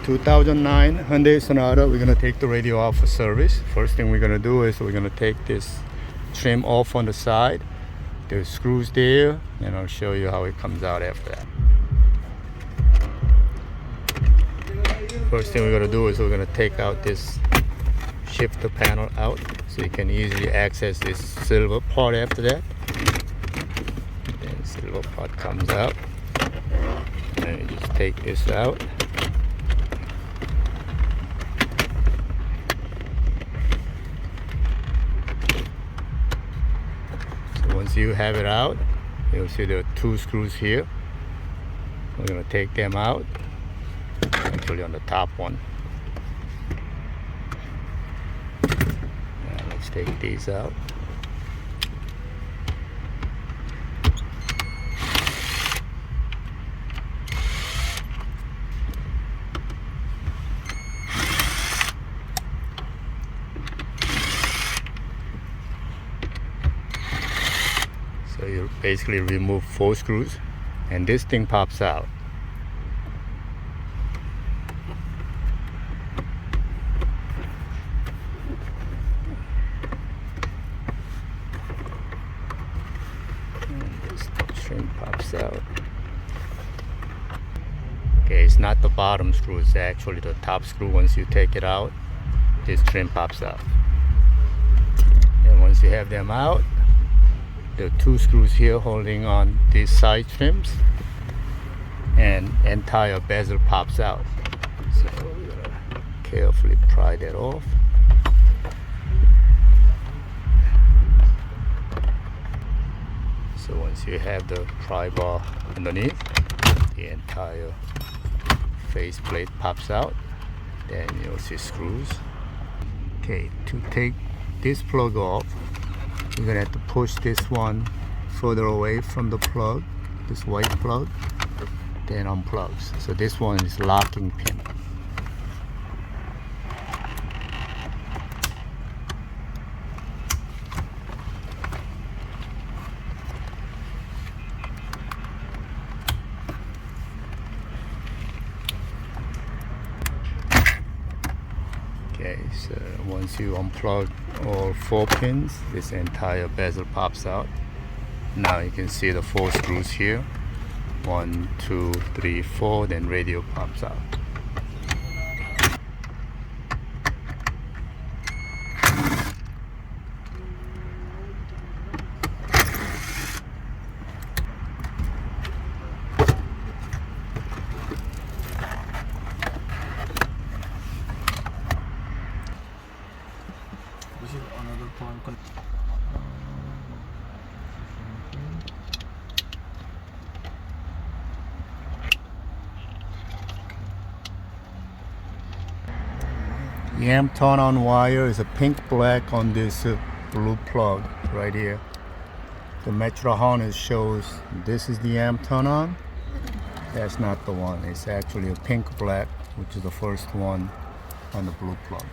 2009 Hyundai Sonata. We're gonna take the radio out for service. First thing we're gonna do is we're gonna take this trim off on the side. There's screws there, and I'll show you how it comes out after that. First thing we're gonna do is we're gonna take out this shifter panel out, so you can easily access this silver part after that. Then the silver part comes out, and you just take this out. Once you have it out, you'll see there are two screws here. We're going to take them out, actually on the top one. Now let's take these out. So you basically remove 4 screws, and this thing pops out. And this trim pops out. Okay, it's not the bottom screw, it's actually the top screw. Once you take it out, this trim pops out. And once you have them out, there are 2 screws here holding on these side trims, and entire bezel pops out. So we're gonna carefully pry that off. So once you have the pry bar underneath, the entire face plate pops out. Then you'll see screws. Okay, to take this plug off, you're gonna have to push this one further away from the plug, this white plug, then unplugs. So this one is locking pin. Okay, so once you unplug all 4 pins, this entire bezel pops out. Now you can see the 4 screws here. 1, 2, 3, 4, then radio pops out. This is another point. The amp turn on wire is a pink black on this blue plug right here. The metro harness shows this is the amp turn on. That's not the one. It's actually a pink black, which is the first one on the blue plug.